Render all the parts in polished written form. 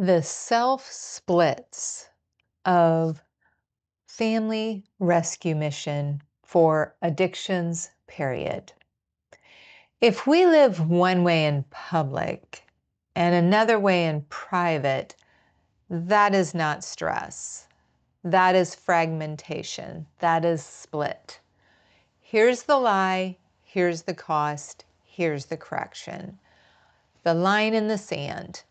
The self splits of family rescue mission for addictions, period. If we live one way in public and another way in private, that is not stress. That is fragmentation. That is split. Here's the lie. Here's the cost. Here's the correction. The line in the sand.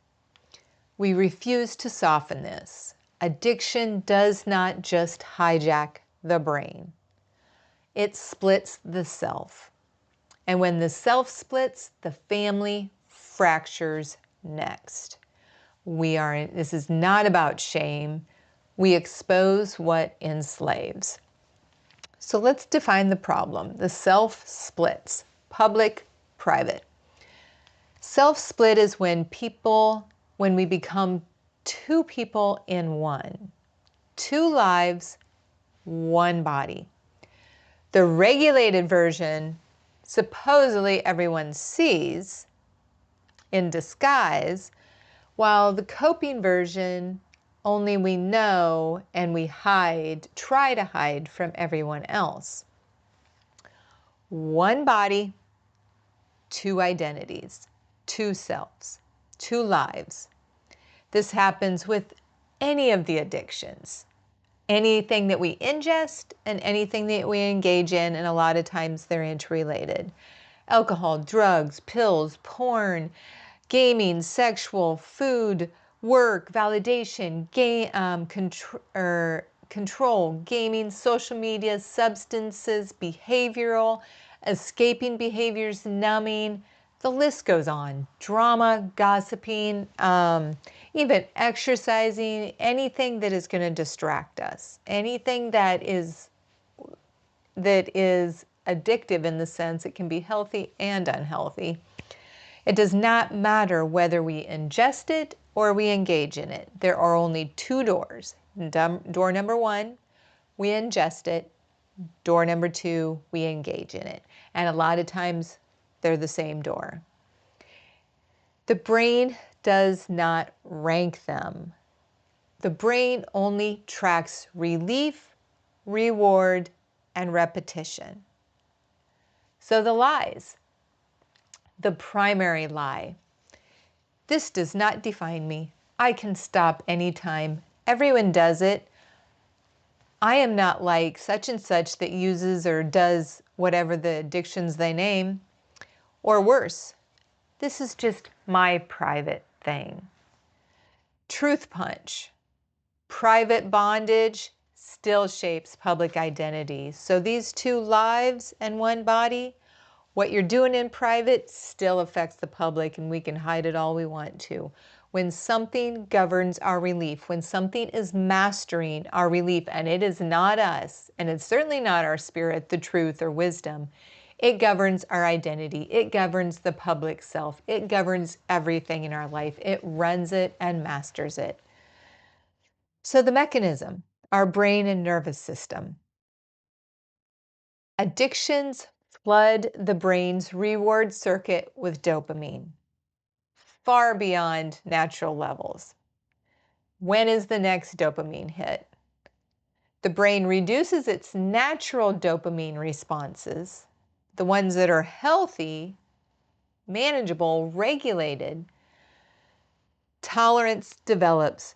We refuse to soften this. Addiction does not just hijack the brain. It splits the self. And when the self splits, the family fractures next. This is not about shame. We expose what enslaves. So let's define the problem. The self splits, public, private. Self split is when we become two people in one, two lives, one body. The regulated version, supposedly everyone sees in disguise, while the coping version, only we know and we try to hide from everyone else. One body, two identities, two selves, two lives. This happens with any of the addictions, anything that we ingest and anything that we engage in, and a lot of times they're interrelated. Alcohol, drugs, pills, porn, gaming, sexual, food, work, validation, control, gaming, social media, substances, behavioral, escaping behaviors, numbing. The list goes on. Drama, gossiping, even exercising, anything that is going to distract us, anything that is addictive in the sense it can be healthy and unhealthy. It does not matter whether we ingest it or we engage in it. There are only two doors. Door number one, we ingest it. Door number two, we engage in it. And a lot of times they're the same door. The brain does not rank them. The brain only tracks relief, reward, and repetition. So the lies. The primary lie. This does not define me. I can stop anytime. Everyone does it. I am not like such and such that uses or does whatever the addictions they name. Or worse, this is just my private thing. Truth punch. Private bondage still shapes public identity. So these two lives and one body, what you're doing in private still affects the public, and we can hide it all we want to. When something governs our relief, when something is mastering our relief, and it is not us, and it's certainly not our spirit, the truth, or wisdom, it governs our identity. It governs the public self. It governs everything in our life. It runs it and masters it. So the mechanism, our brain and nervous system. Addictions flood the brain's reward circuit with dopamine, far beyond natural levels. When is the next dopamine hit? The brain reduces its natural dopamine responses, the ones that are healthy, manageable, regulated. Tolerance develops.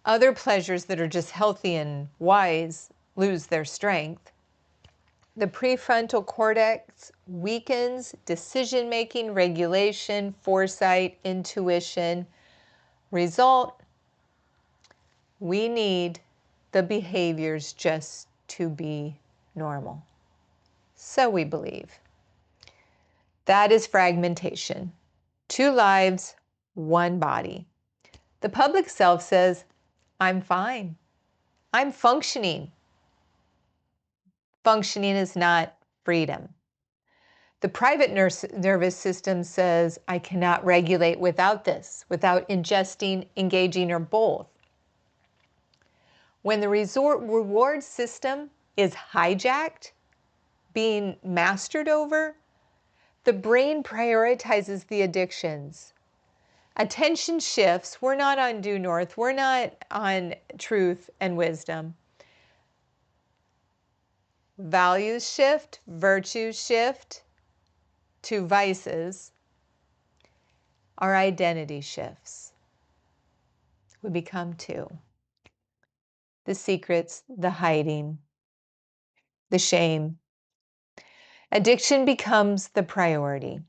Other pleasures that are just healthy and wise lose their strength. The prefrontal cortex weakens decision-making, regulation, foresight, intuition. Result, we need the behaviors just to be normal. So we believe. That is fragmentation. Two lives, one body. The public self says, I'm fine. I'm functioning. Functioning is not freedom. The private nervous system says, I cannot regulate without this, without ingesting, engaging, or both. When the reward system is hijacked, being mastered over, the brain prioritizes the addictions. Attention shifts. We're not on due north. We're not on truth and wisdom. Values shift, virtues shift to vices. Our identity shifts. We become two. The secrets, the hiding, the shame. Addiction becomes the priority.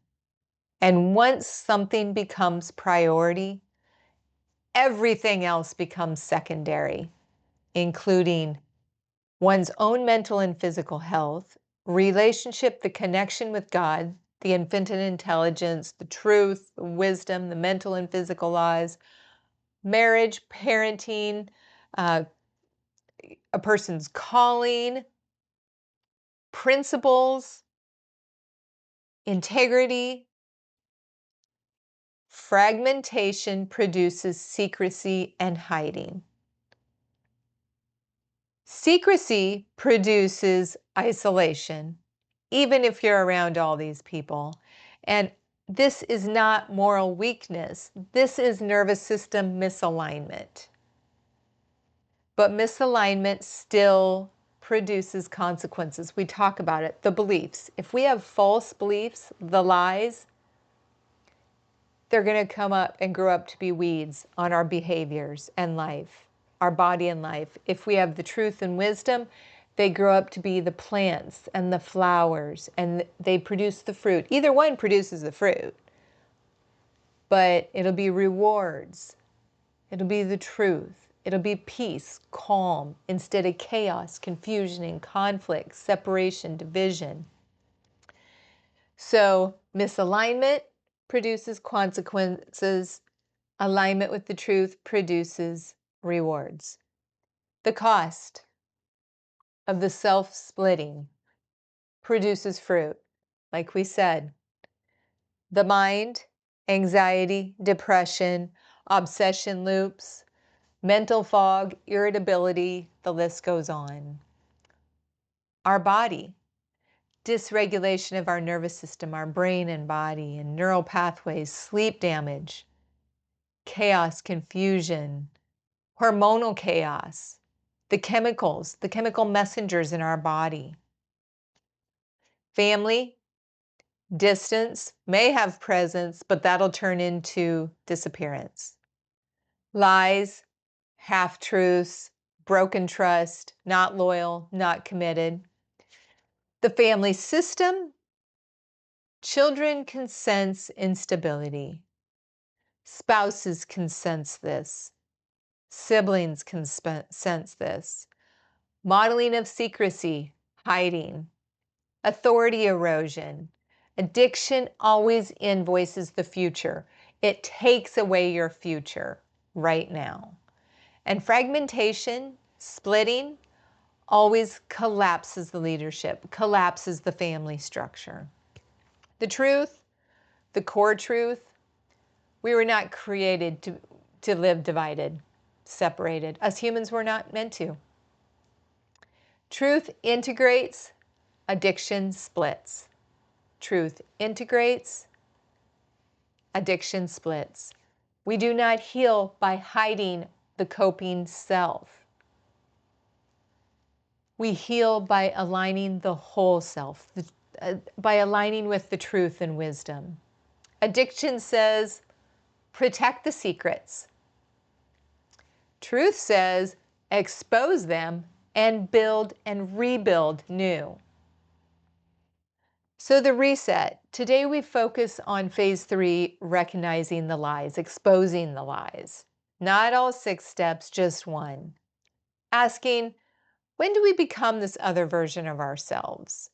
And once something becomes priority, everything else becomes secondary, including one's own mental and physical health, relationship, the connection with God, the infinite intelligence, the truth, the wisdom, the mental and physical laws, marriage, parenting, uh, a person's calling, principles, integrity. Fragmentation produces secrecy and hiding. Secrecy produces isolation, even if you're around all these people. And this is not moral weakness. This is nervous system misalignment. But misalignment still produces consequences. We talk about it. The beliefs. If we have false beliefs, the lies, they're going to come up and grow up to be weeds on our behaviors and life, our body and life. If we have the truth and wisdom, they grow up to be the plants and the flowers, and they produce the fruit. Either one produces the fruit, but it'll be rewards. It'll be the truth. It'll be peace, calm, instead of chaos, confusion, and conflict, separation, division. So misalignment produces consequences. Alignment with the truth produces rewards. The cost of the self-splitting produces fruit. Like we said, the mind, anxiety, depression, obsession loops, mental fog, irritability, the list goes on. Our body, dysregulation of our nervous system, our brain and body, and neural pathways, sleep damage, chaos, confusion, hormonal chaos, the chemicals, the chemical messengers in our body. Family, distance, may have presence, but that'll turn into disappearance. Lies, half-truths, broken trust, not loyal, not committed. The family system, children can sense instability. Spouses can sense this. Siblings can sense this. Modeling of secrecy, hiding. Authority erosion. Addiction always invoices the future. It takes away your future right now. And fragmentation, splitting, always collapses the leadership, collapses the family structure. The truth, the core truth, we were not created to live divided, separated. Us humans were not meant to. Truth integrates, addiction splits. Truth integrates, addiction splits. We do not heal by hiding the coping self. We heal by aligning the whole self, by aligning with the truth and wisdom. Addiction says, protect the secrets. Truth says, expose them and build and rebuild new. So the reset. Today we focus on phase 3, recognizing the lies, exposing the lies. Not all 6 steps, just one. Asking, when do we become this other version of ourselves?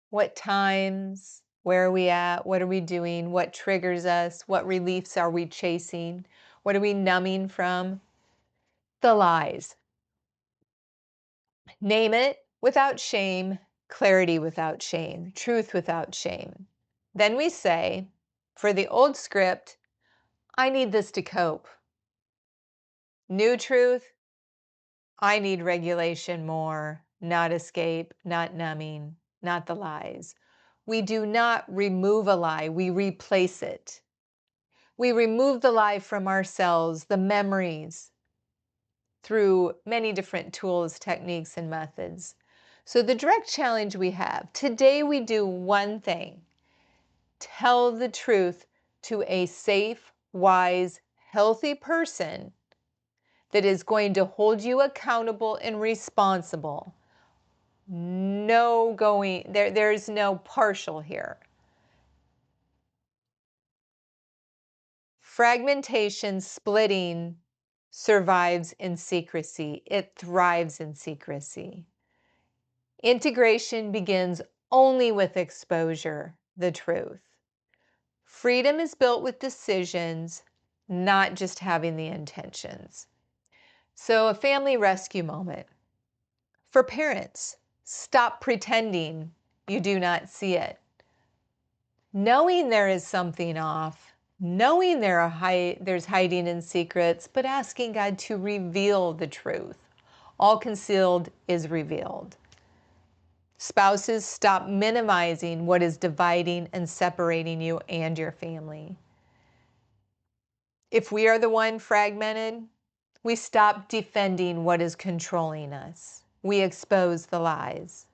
What times? Where are we at? What are we doing? What triggers us? What reliefs are we chasing? What are we numbing from? The lies. Name it without shame, clarity without shame, truth without shame. Then we say, for the old script, I need this to cope. New truth, I need regulation more, not escape, not numbing, not the lies. We do not remove a lie, we replace it. We remove the lie from ourselves, the memories, through many different tools, techniques, and methods. So the direct challenge we have, today we do one thing: tell the truth to a safe, wise, healthy person that is going to hold you accountable and responsible. There's no partial here. Fragmentation, splitting, survives in secrecy. It thrives in secrecy. Integration begins only with exposure, the truth. Freedom is built with decisions, not just having the intentions. So, a family rescue moment. For parents, stop pretending you do not see it. Knowing there is something off, knowing there's hiding in secrets, but asking God to reveal the truth. All concealed is revealed. Spouses, stop minimizing what is dividing and separating you and your family. If we are the one fragmented, we stop defending what is controlling us. We expose the lies.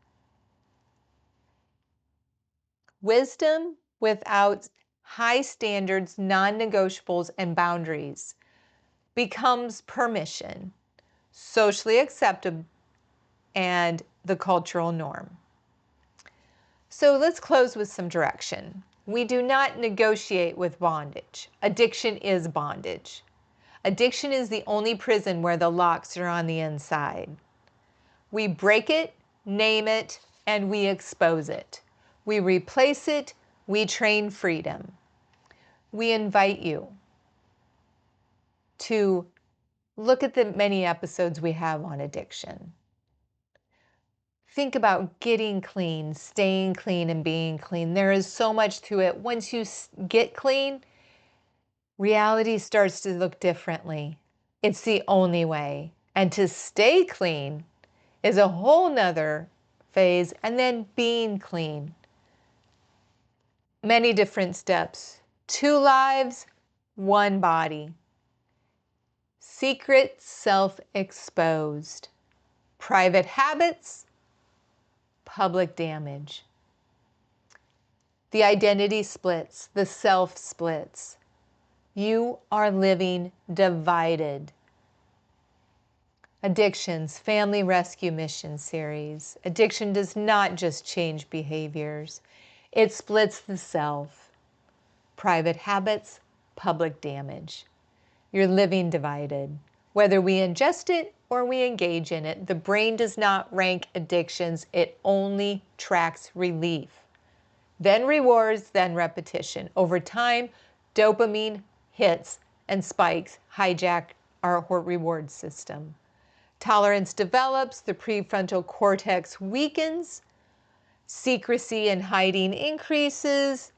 Wisdom without high standards, non-negotiables, and boundaries becomes permission, socially acceptable, and the cultural norm. So let's close with some direction. We do not negotiate with bondage. Addiction is bondage. Addiction is the only prison where the locks are on the inside. We break it, name it, and we expose it. We replace it, we train freedom. We invite you to look at the many episodes we have on addiction. Think about getting clean, staying clean, and being clean. There is so much to it. Once you get clean, reality starts to look differently. It's the only way. And to stay clean is a whole nother phase. And then being clean. Many different steps. 2 lives, 1 body. Secret self-exposed. Private habits, public damage. The identity splits, the self splits. You are living divided. Addictions, Family Rescue Mission Series. Addiction does not just change behaviors. It splits the self. Private habits, public damage. You're living divided. Whether we ingest it or we engage in it, the brain does not rank addictions. It only tracks relief. Then rewards, then repetition. Over time, dopamine hits and spikes hijack our reward system. Tolerance develops, the prefrontal cortex weakens, secrecy and hiding increases,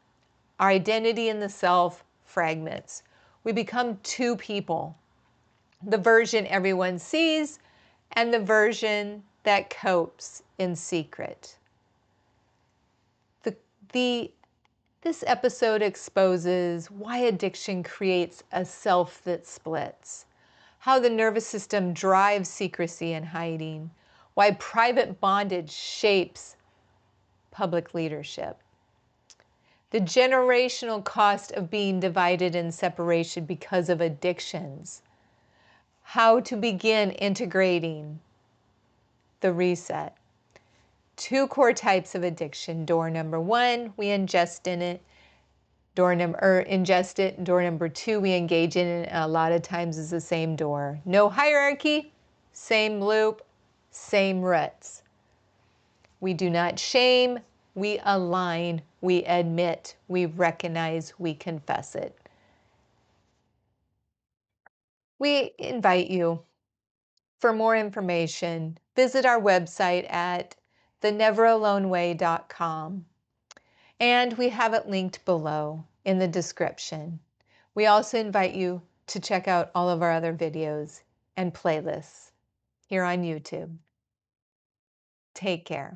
our identity in the self fragments. We become 2 people. The version everyone sees and the version that copes in secret. This episode exposes why addiction creates a self that splits, how the nervous system drives secrecy and hiding, why private bondage shapes public leadership, the generational cost of being divided and separation because of addictions, how to begin integrating the reset. 2 core types of addiction. Door number 1, we ingest it. Door number 2, we engage in it. A lot of times is the same door. No hierarchy, same loop, same roots. We do not shame, we align, we admit, we recognize, we confess it. We invite you, for more information, visit our website at theneveraloneway.com. And we have it linked below in the description. We also invite you to check out all of our other videos and playlists here on YouTube. Take care.